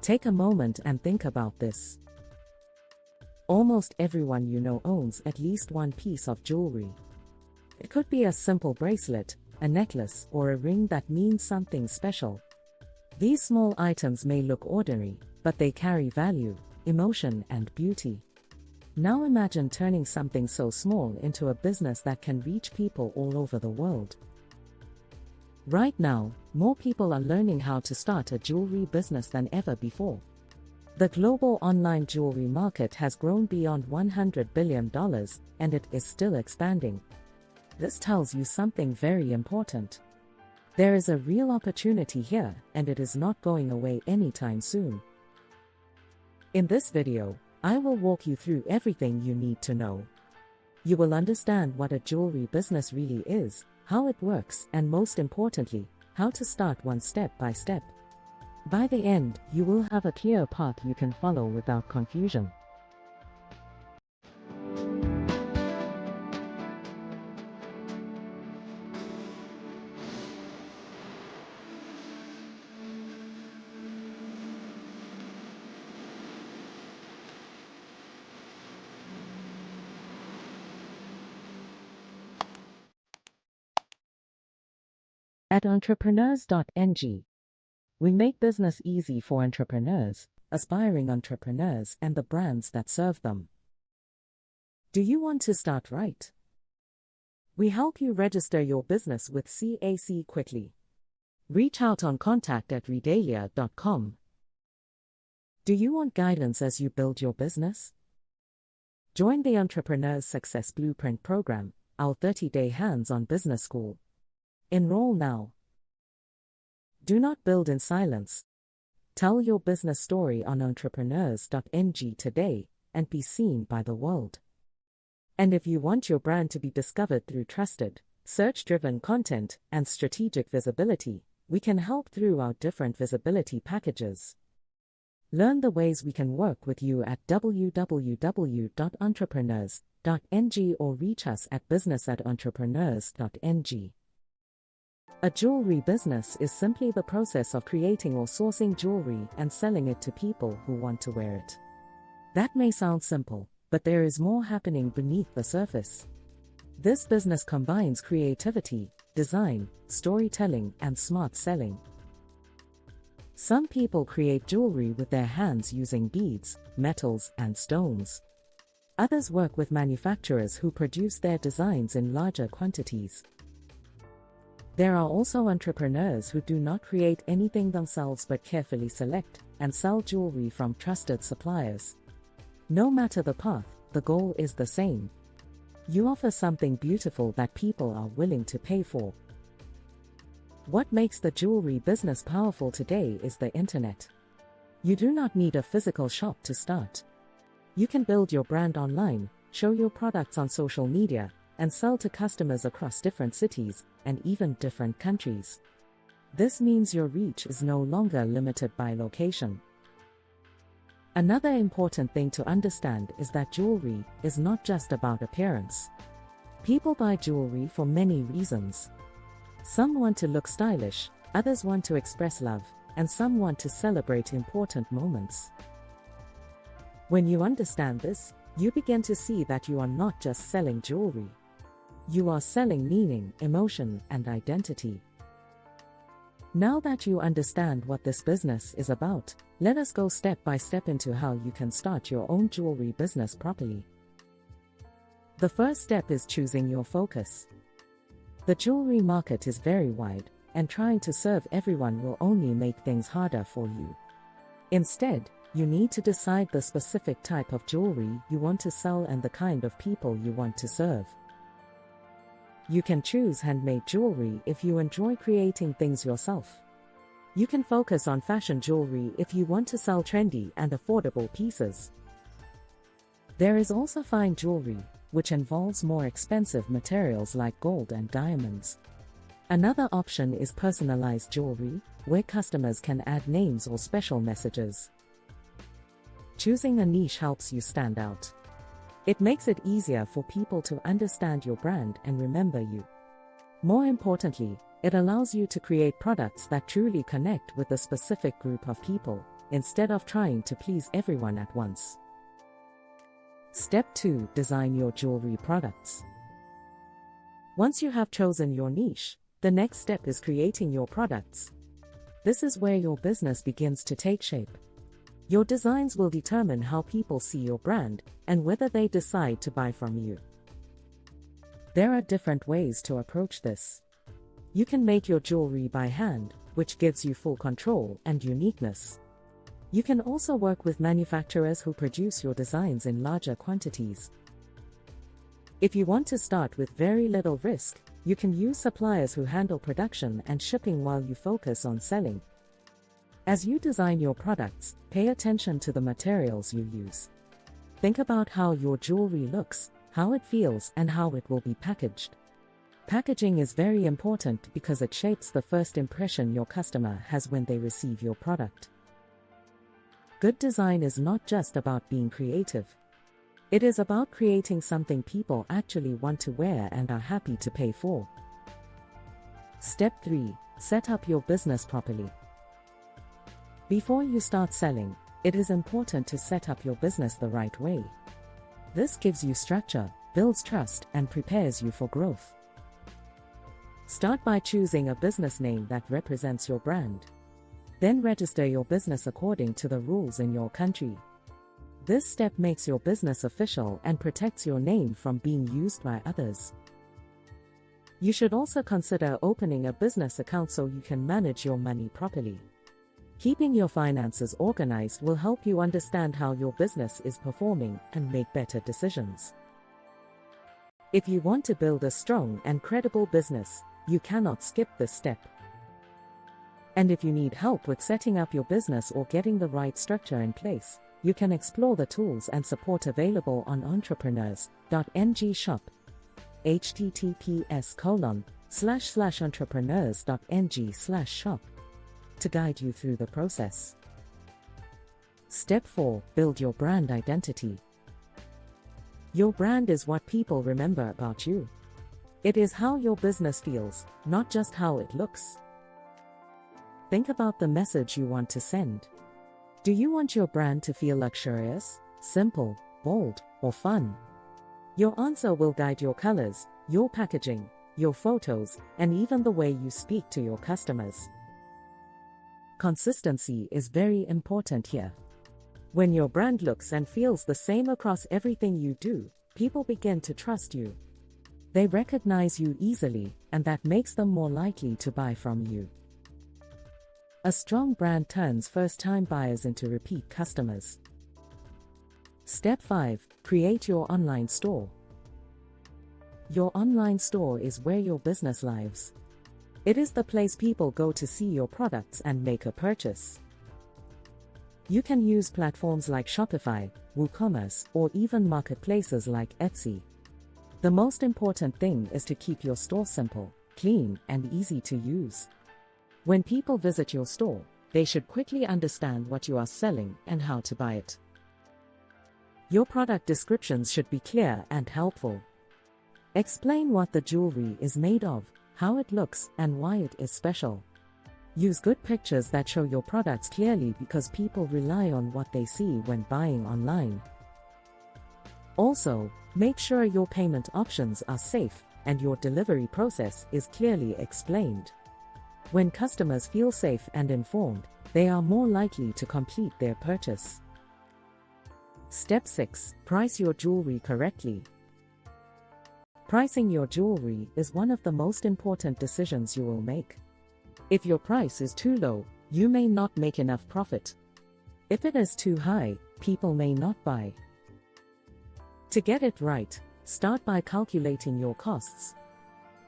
Take a moment and think about this. Almost everyone you know owns at least one piece of jewelry. It could be a simple bracelet, a necklace, or a ring that means something special. These small items may look ordinary, but they carry value, emotion, and beauty. Now imagine turning something so small into a business that can reach people all over the world. Right now, more people are learning how to start a jewelry business than ever before. The global online jewelry market has grown beyond $100 billion, and it is still expanding. This tells you something very important. There is a real opportunity here, and it is not going away anytime soon. In this video, I will walk you through everything you need to know. You will understand what a jewelry business really is, how it works, and most importantly, how to start one step by step. By the end, you will have a clear path you can follow without confusion. At Entrepreneurs.ng, we make business easy for entrepreneurs, aspiring entrepreneurs, and the brands that serve them. Do you want to start right? We help you register your business with CAC quickly. Reach out on contact@redalia.com. Do you want guidance as you build your business? Join the Entrepreneurs Success Blueprint program, our 30-day hands-on business school. Enroll now. Do not build in silence. Tell your business story on Entrepreneurs.ng today and be seen by the world. And if you want your brand to be discovered through trusted, search-driven content and strategic visibility, we can help through our different visibility packages. Learn the ways we can work with you at www.entrepreneurs.ng or reach us at business@entrepreneurs.ng. A jewelry business is simply the process of creating or sourcing jewelry and selling it to people who want to wear it. That may sound simple, but there is more happening beneath the surface. This business combines creativity, design, storytelling, and smart selling. Some people create jewelry with their hands using beads, metals, and stones. Others work with manufacturers who produce their designs in larger quantities. There are also entrepreneurs who do not create anything themselves but carefully select and sell jewelry from trusted suppliers. No matter the path, the goal is the same. You offer something beautiful that people are willing to pay for. What makes the jewelry business powerful today is the internet. You do not need a physical shop to start. You can build your brand online, show your products on social media, and sell to customers across different cities and even different countries. This means your reach is no longer limited by location. Another important thing to understand is that jewelry is not just about appearance. People buy jewelry for many reasons. Some want to look stylish, others want to express love, and some want to celebrate important moments. When you understand this, you begin to see that you are not just selling jewelry. You are selling meaning, emotion, and identity. Now that you understand what this business is about, let us go step by step into how you can start your own jewelry business properly. The first step is choosing your focus. The jewelry market is very wide, and trying to serve everyone will only make things harder for you. Instead, you need to decide the specific type of jewelry you want to sell and the kind of people you want to serve. You can choose handmade jewelry if you enjoy creating things yourself. You can focus on fashion jewelry if you want to sell trendy and affordable pieces. There is also fine jewelry, which involves more expensive materials like gold and diamonds. Another option is personalized jewelry, where customers can add names or special messages. Choosing a niche helps you stand out. It makes it easier for people to understand your brand and remember you. More importantly, it allows you to create products that truly connect with a specific group of people, instead of trying to please everyone at once. Step 2. Design your jewelry products. Once you have chosen your niche, the next step is creating your products. This is where your business begins to take shape. Your designs will determine how people see your brand and whether they decide to buy from you. There are different ways to approach this. You can make your jewelry by hand, which gives you full control and uniqueness. You can also work with manufacturers who produce your designs in larger quantities. If you want to start with very little risk, you can use suppliers who handle production and shipping while you focus on selling. As you design your products, pay attention to the materials you use. Think about how your jewelry looks, how it feels, and how it will be packaged. Packaging is very important because it shapes the first impression your customer has when they receive your product. Good design is not just about being creative. It is about creating something people actually want to wear and are happy to pay for. Step 3. Set up your business properly. Before you start selling, it is important to set up your business the right way. This gives you structure, builds trust, and prepares you for growth. Start by choosing a business name that represents your brand. Then register your business according to the rules in your country. This step makes your business official and protects your name from being used by others. You should also consider opening a business account so you can manage your money properly. Keeping your finances organized will help you understand how your business is performing and make better decisions. If you want to build a strong and credible business, you cannot skip this step. And if you need help with setting up your business or getting the right structure in place, you can explore the tools and support available on Entrepreneurs.ng shop. https://entrepreneurs.ng/shop to guide you through the process. Step 4. Build your brand identity. Your brand is what people remember about you. It is how your business feels, not just how it looks. Think about the message you want to send. Do you want your brand to feel luxurious, simple, bold, or fun? Your answer will guide your colors, your packaging, your photos, and even the way you speak to your customers. Consistency is very important here. When your brand looks and feels the same across everything you do, people begin to trust you. They recognize you easily, and that makes them more likely to buy from you. A strong brand turns first-time buyers into repeat customers. Step 5. Create your online store. Your online store is where your business lives. It is the place people go to see your products and make a purchase. You can use platforms like Shopify, WooCommerce, or even marketplaces like Etsy. The most important thing is to keep your store simple, clean, and easy to use. When people visit your store, they should quickly understand what you are selling and how to buy it. Your product descriptions should be clear and helpful. Explain what the jewelry is made of, how it looks, and why it is special. Use good pictures that show your products clearly because people rely on what they see when buying online. Also, make sure your payment options are safe and your delivery process is clearly explained. When customers feel safe and informed, they are more likely to complete their purchase. Step 6. Price your jewelry correctly. Pricing your jewelry is one of the most important decisions you will make. If your price is too low, you may not make enough profit. If it is too high, people may not buy. To get it right, start by calculating your costs.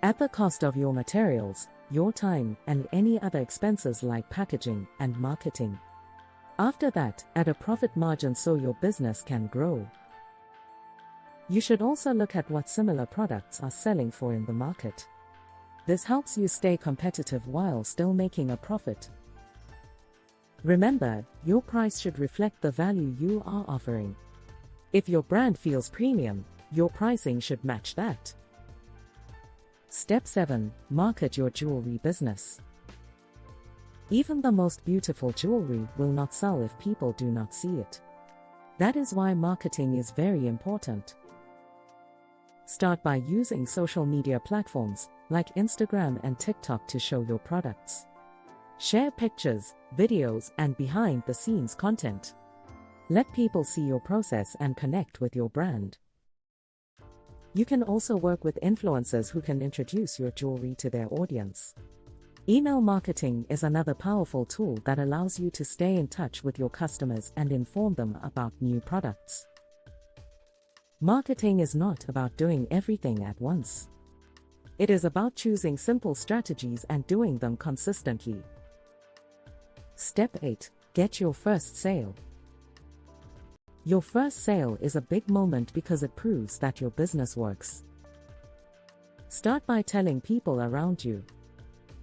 Add the cost of your materials, your time, and any other expenses like packaging and marketing. After that, add a profit margin so your business can grow. You should also look at what similar products are selling for in the market. This helps you stay competitive while still making a profit. Remember, your price should reflect the value you are offering. If your brand feels premium, your pricing should match that. Step 7. Market your jewelry business. Even the most beautiful jewelry will not sell if people do not see it. That is why marketing is very important. Start by using social media platforms like Instagram and TikTok to show your products. Share pictures, videos, and behind-the-scenes content. Let people see your process and connect with your brand. You can also work with influencers who can introduce your jewelry to their audience. Email marketing is another powerful tool that allows you to stay in touch with your customers and inform them about new products. Marketing is not about doing everything at once. It is about choosing simple strategies and doing them consistently. Step 8. Get your first sale. Your first sale is a big moment because it proves that your business works. Start by telling people around you.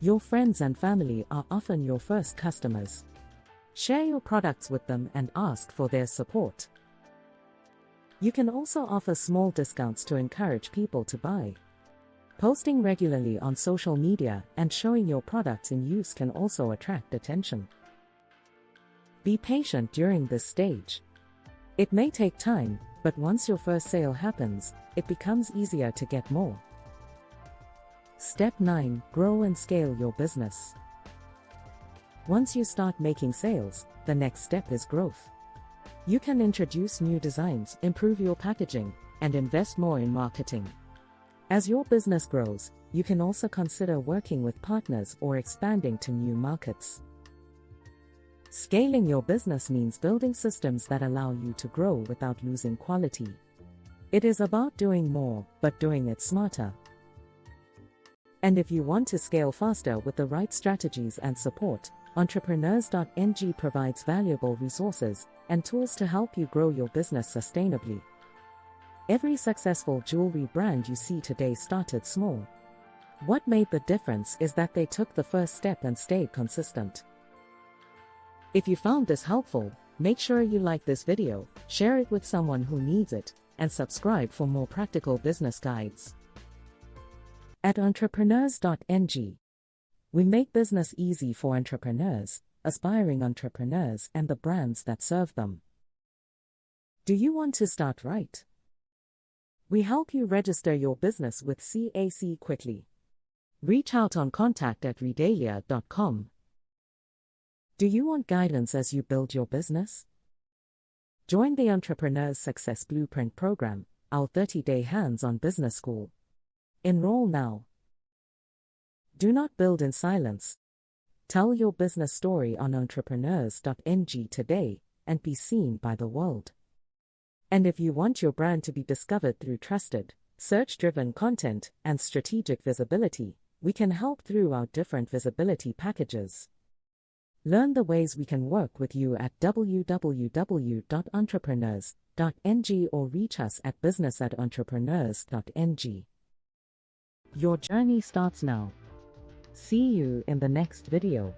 Your friends and family are often your first customers. Share your products with them and ask for their support. You can also offer small discounts to encourage people to buy. Posting regularly on social media and showing your products in use can also attract attention. Be patient during this stage. It may take time, but once your first sale happens, it becomes easier to get more. Step 9. Grow and scale your business. Once you start making sales, the next step is growth. You can introduce new designs, improve your packaging, and invest more in marketing. As your business grows, you can also consider working with partners or expanding to new markets. Scaling your business means building systems that allow you to grow without losing quality. It is about doing more, but doing it smarter. And if you want to scale faster with the right strategies and support, Entrepreneurs.ng provides valuable resources and tools to help you grow your business sustainably. Every successful jewelry brand you see today started small. What made the difference is that they took the first step and stayed consistent. If you found this helpful, make sure you like this video, share it with someone who needs it, and subscribe for more practical business guides. At Entrepreneurs.ng, we make business easy for entrepreneurs, aspiring entrepreneurs, and the brands that serve them. Do you want to start right? We help you register your business with CAC quickly. Reach out on contact@redalia.com. Do you want guidance as you build your business? Join the Entrepreneur's Success Blueprint program, our 30-day hands-on business school. Enroll now. Do not build in silence. Tell your business story on Entrepreneurs.ng today and be seen by the world. And if you want your brand to be discovered through trusted, search-driven content and strategic visibility, we can help through our different visibility packages. Learn the ways we can work with you at www.entrepreneurs.ng or reach us at business@entrepreneurs.ng. Your journey starts now. See you in the next video.